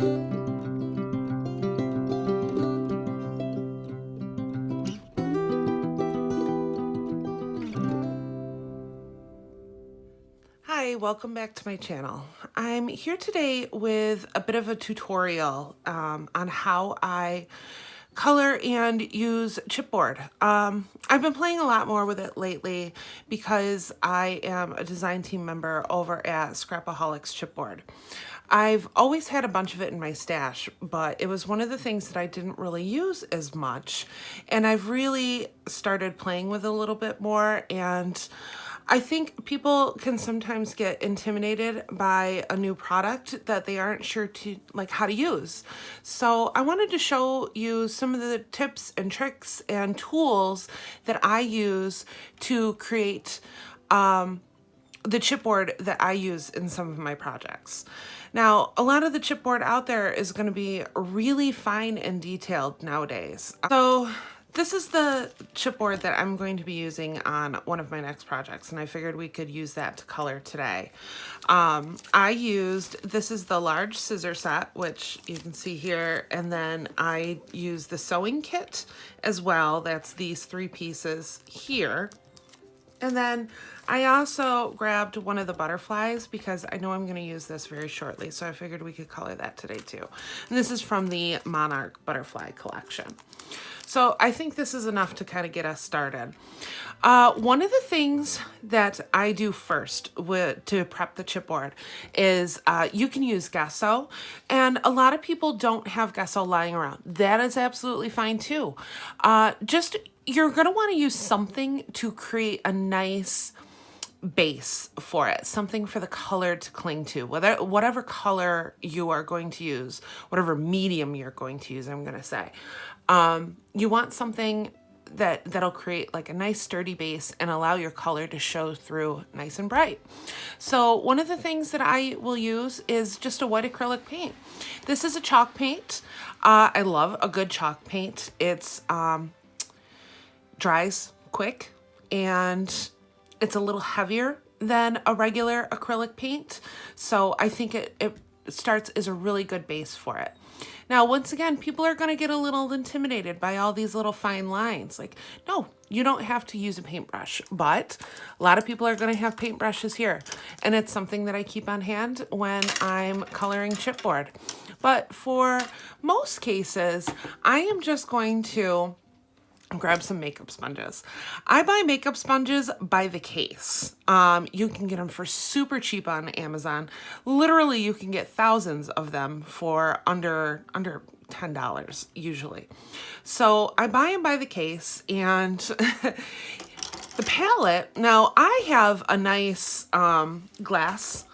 Hi, welcome back to my channel. I'm here today with a bit of a tutorial on how I color and use chipboard. I've been playing a lot more with it lately because I am a design team member over at Scrapholics Chipboard. I've always had a bunch of it in my stash, but it was one of the things that I didn't really use as much, and I've really started playing with it a little bit more. And I think people can sometimes get intimidated by a new product that they aren't sure how to use. So I wanted to show you some of the tips and tricks and tools that I use to create the chipboard that I use in some of my projects. Now, a lot of the chipboard out there is going to be really fine and detailed nowadays. So this is the chipboard that I'm going to be using on one of my next projects, and I figured we could use that to color today. This is the large scissor set, which you can see here, and then I use the sewing kit as well. That's these 3 pieces here. And then I also grabbed one of the butterflies because I know I'm going to use this very shortly, so I figured we could color that today too. And this is from the Monarch Butterfly collection. So I think this is enough to kind of get us started. One of the things that I do first to prep the chipboard is you can use gesso, and a lot of people don't have gesso lying around. That is absolutely fine too. You're going to want to use something to create a nice base for it, something for the color to cling to, whatever color you are going to use, whatever medium you're going to use, I'm going to say. You want something that'll create like a nice sturdy base and allow your color to show through nice and bright. So one of the things that I will use is just a white acrylic paint. This is a chalk paint. I love a good chalk paint. It's dries quick, and it's a little heavier than a regular acrylic paint. So I think it starts as a really good base for it. Now, once again, people are going to get a little intimidated by all these little fine lines. Like, no, you don't have to use a paintbrush, but a lot of people are going to have paintbrushes here. And it's something that I keep on hand when I'm coloring chipboard. But for most cases, I am just going to grab some makeup sponges. I buy makeup sponges by the case. You can get them for super cheap on Amazon. Literally, you can get thousands of them for under $10 usually. So I buy them by the case, and the palette. Now I have a nice glass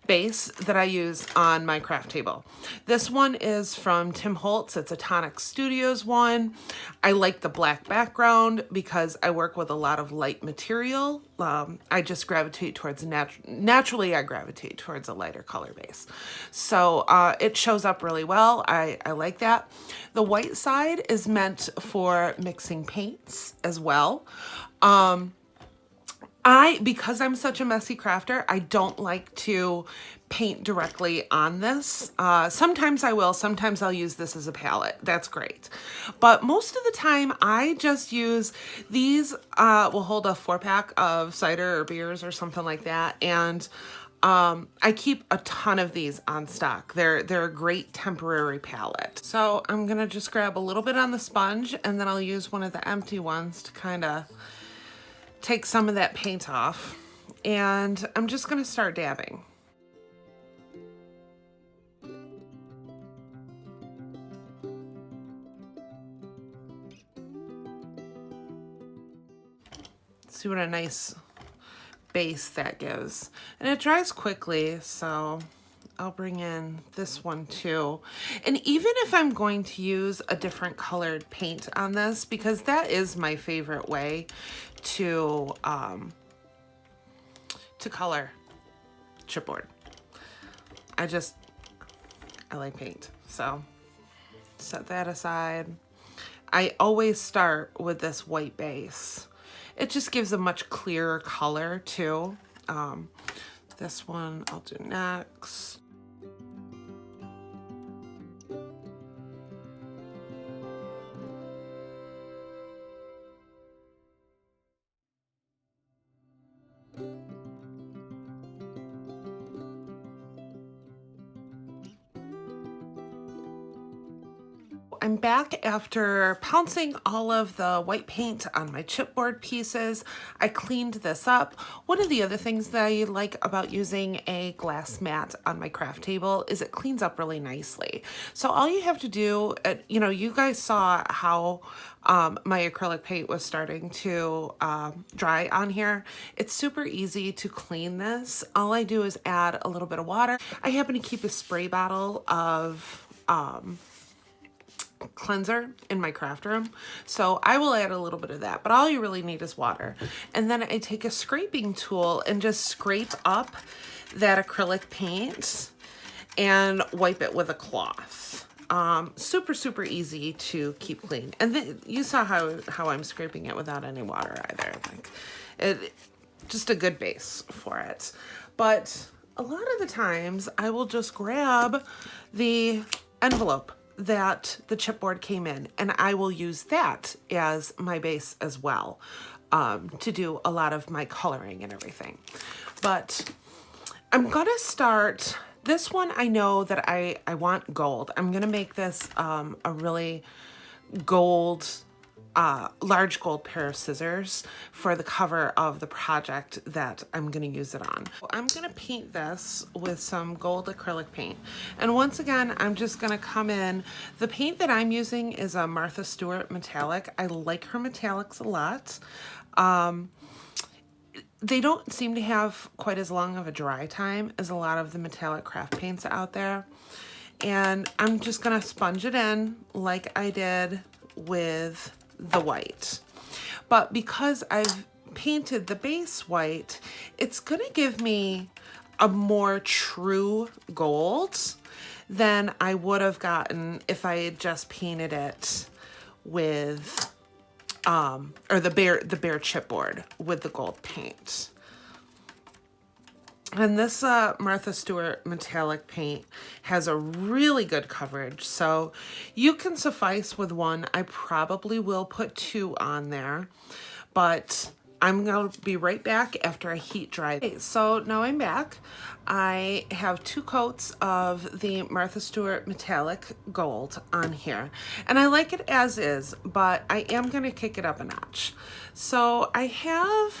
base that I use on my craft table. This one is from Tim Holtz. It's a Tonic Studios one. I like the black background because I work with a lot of light material. I just gravitate towards naturally I gravitate towards a lighter color base. So it shows up really well. I like that. The white side is meant for mixing paints as well. Because I'm such a messy crafter, I don't like to paint directly on this. Sometimes I will, sometimes I'll use this as a palette. That's great. But most of the time I just use these, will hold a 4-pack of cider or beers or something like that. And I keep a ton of these on stock. They're a great temporary palette. So I'm gonna just grab a little bit on the sponge, and then I'll use one of the empty ones to kind of take some of that paint off, and I'm just going to start dabbing. See what a nice base that gives. And it dries quickly, so I'll bring in this one too. And even if I'm going to use a different colored paint on this, because that is my favorite way to color chipboard. I like paint, so set that aside. I always start with this white base. It just gives a much clearer color too. This one I'll do next. I'm back after pouncing all of the white paint on my chipboard pieces. I cleaned this up. One of the other things that I like about using a glass mat on my craft table is it cleans up really nicely. So all you have to do, you know, you guys saw how my acrylic paint was starting to dry on here. It's super easy to clean this. All I do is add a little bit of water. I happen to keep a spray bottle of cleanser in my craft room, so I will add a little bit of that, but all you really need is water. And then I take a scraping tool and just scrape up that acrylic paint and wipe it with a cloth. Super easy to keep clean. And then you saw how I'm scraping it without any water either. Like, it just a good base for it. But a lot of the times I will just grab the envelope that the chipboard came in, and I will use that as my base as well, to do a lot of my coloring and everything. But I'm gonna start this one. I know that I want gold. I'm gonna make this a really gold, large gold pair of scissors for the cover of the project that I'm going to use it on. I'm going to paint this with some gold acrylic paint. And once again, I'm just going to come in. The paint that I'm using is a Martha Stewart metallic. I like her metallics a lot. They don't seem to have quite as long of a dry time as a lot of the metallic craft paints out there. And I'm just going to sponge it in like I did with the white. But because I've painted the base white, it's going to give me a more true gold than I would have gotten if I had just painted it with or the bare chipboard with the gold paint. And this Martha Stewart metallic paint has a really good coverage, so you can suffice with one. I probably will put 2 on there, but I'm going to be right back after I heat dry. Okay, so now I'm back. I have 2 coats of the Martha Stewart metallic gold on here, and I like it as is, but I am going to kick it up a notch. So I have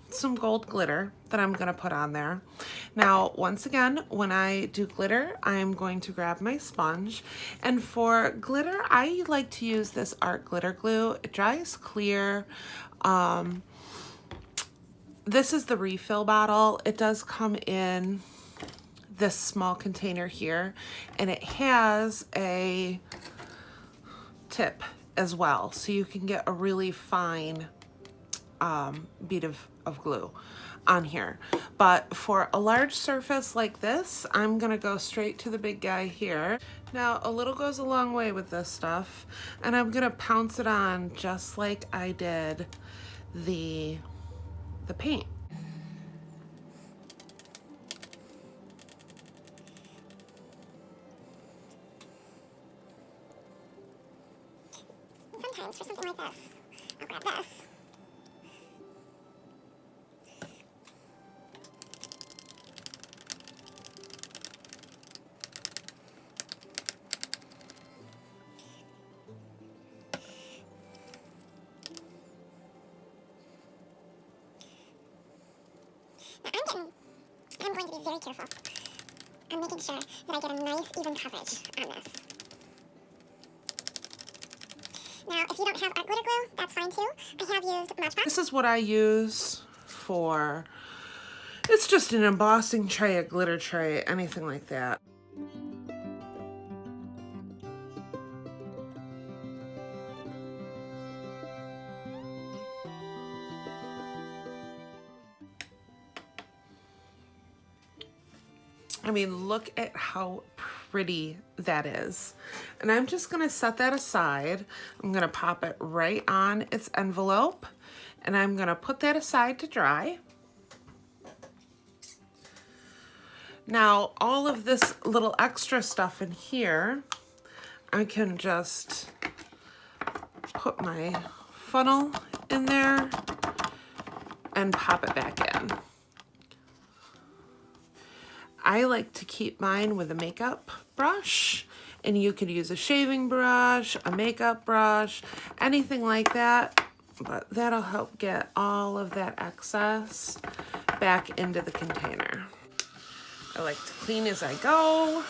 some gold glitter that I'm going to put on there. Now, once again, when I do glitter, I'm going to grab my sponge. And for glitter, I like to use this art glitter glue. It dries clear. This is the refill bottle. It does come in this small container here, and it has a tip as well, so you can get a really fine bead of glue on here. But for a large surface like this, I'm gonna go straight to the big guy here. Now, a little goes a long way with this stuff, and I'm gonna pounce it on just like I did the paint. Sometimes for something like this, I'll grab this. I'm going to be very careful. I'm making sure that I get a nice even coverage on this. Now, if you don't have art glitter glue, that's fine too. I have used Mod Podge. This is what I use for, it's just an embossing tray, a glitter tray, anything like that. I mean, look at how pretty that is. And I'm just gonna set that aside. I'm gonna pop it right on its envelope, and I'm gonna put that aside to dry. Now, all of this little extra stuff in here, I can just put my funnel in there and pop it back in. I like to keep mine with a makeup brush, And you could use a shaving brush, a makeup brush, anything like that, but that'll help get all of that excess back into the container. I like to clean as I go.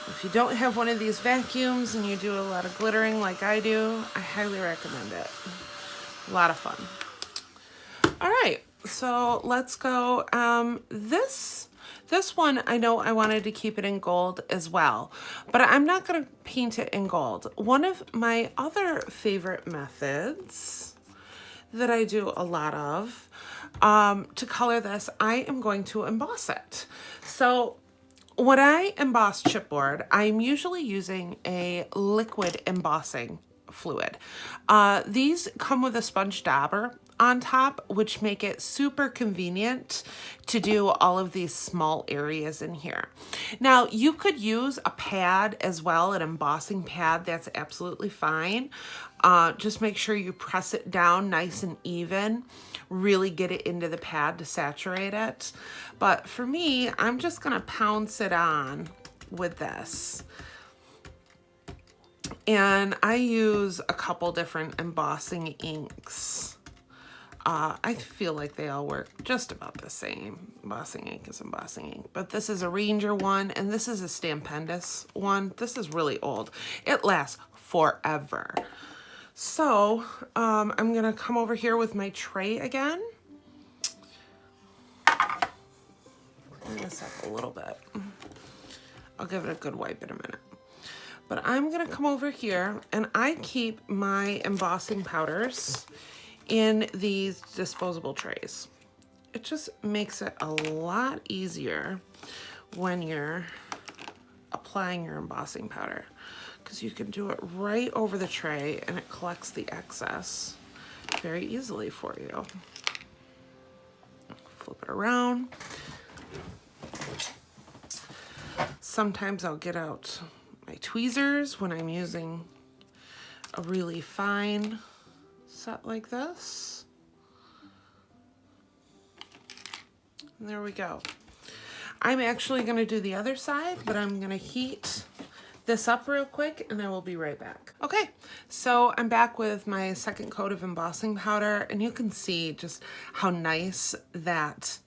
If you don't have one of these vacuums and you do a lot of glittering like I do, I highly recommend it. A lot of fun. All right, so let's go. This one, I know I wanted to keep it in gold as well, but I'm not going to paint it in gold. One of my other favorite methods that I do a lot of to color this, I am going to emboss it. So when I emboss chipboard, I'm usually using a liquid embossing fluid. These come with a sponge dauber on top, which make it super convenient to do all of these small areas in here. Now, you could use a pad as well, an embossing pad, that's absolutely fine. Just make sure you press it down nice and even, really get it into the pad to saturate it. But for me, I'm just gonna pounce it on with this. And I use a couple different embossing inks. I feel like they all work just about the same. Embossing ink is embossing ink. But this is a Ranger one, and this is a Stampendous one. This is really old. It lasts forever. So I'm going to come over here with my tray again. Clean this up a little bit. I'll give it a good wipe in a minute. But I'm going to come over here, and I keep my embossing powders in these disposable trays. It just makes it a lot easier when you're applying your embossing powder, because you can do it right over the tray and it collects the excess very easily for you. Flip it around. Sometimes I'll get out my tweezers when I'm using a really fine set like this. And there we go. I'm actually going to do the other side, but I'm going to heat this up real quick and I will be right back. Okay, so I'm back with my second coat of embossing powder, and you can see just how nice that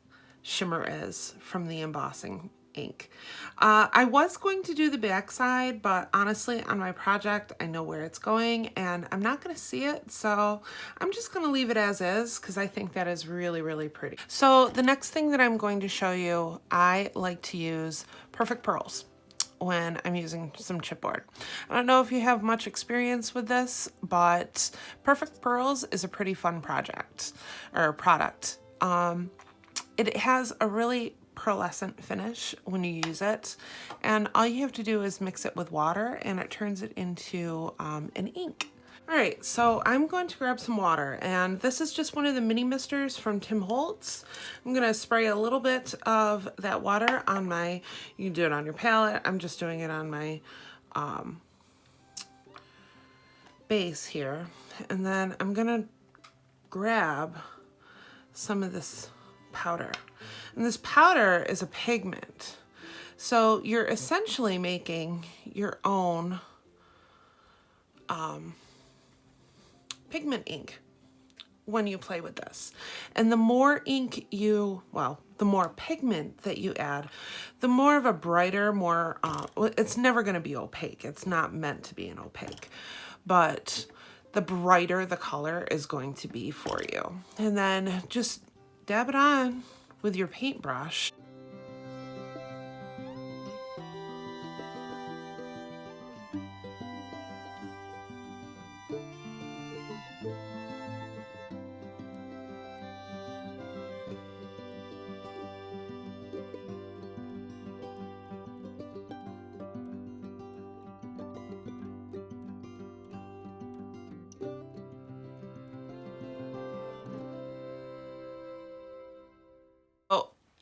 shimmer is from the embossing ink. I was going to do the back side, but honestly on my project I know where it's going and I'm not going to see it, so I'm just going to leave it as is because I think that is really, really pretty. So the next thing that I'm going to show you, I like to use Perfect Pearls when I'm using some chipboard. I don't know if you have much experience with this, but Perfect Pearls is a pretty fun project or product. It has a really pearlescent finish when you use it, and all you have to do is mix it with water and it turns it into an ink. All right, so I'm going to grab some water, and this is just one of the mini misters from Tim Holtz. I'm gonna spray a little bit of that water on my, you can do it on your palette, I'm just doing it on my base here, and then I'm gonna grab some of this powder. And this powder is a pigment. So you're essentially making your own pigment ink when you play with this. And the more ink you, well, the more pigment that you add, the more of a brighter, more, it's never gonna be opaque. It's not meant to be an opaque, but the brighter the color is going to be for you. And then just dab it on with your paintbrush.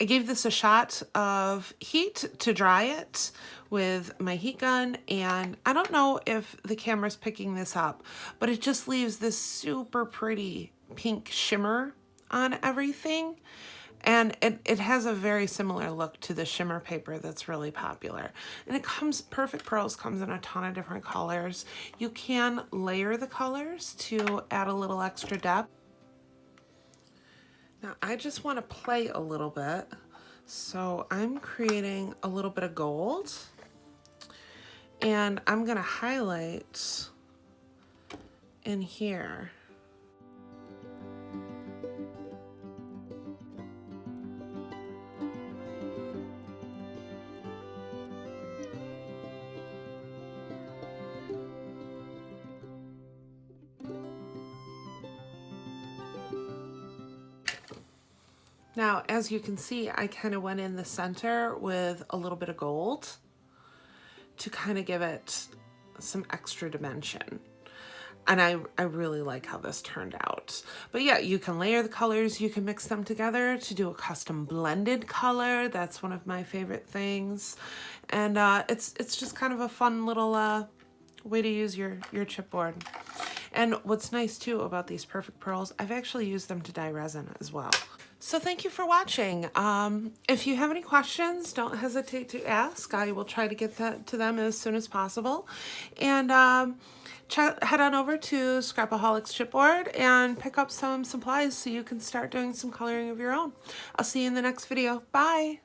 I gave this a shot of heat to dry it with my heat gun, and I don't know if the camera's picking this up, but it just leaves this super pretty pink shimmer on everything. And it has a very similar look to the shimmer paper that's really popular. And it comes, Perfect Pearls comes in a ton of different colors. You can layer the colors to add a little extra depth. Now I just want to play a little bit. So I'm creating a little bit of gold. And I'm gonna highlight in here. Now, as you can see, I kind of went in the center with a little bit of gold to kind of give it some extra dimension. And I really like how this turned out. But yeah, you can layer the colors, you can mix them together to do a custom blended color. That's one of my favorite things. And it's just kind of a fun little way to use your chipboard. And what's nice too about these Perfect Pearls, I've actually used them to dye resin as well. So thank you for watching. If you have any questions, don't hesitate to ask. I will try to get that to them as soon as possible. And head on over to Scrapholics Chipboard and pick up some supplies so you can start doing some coloring of your own. I'll see you in the next video. Bye.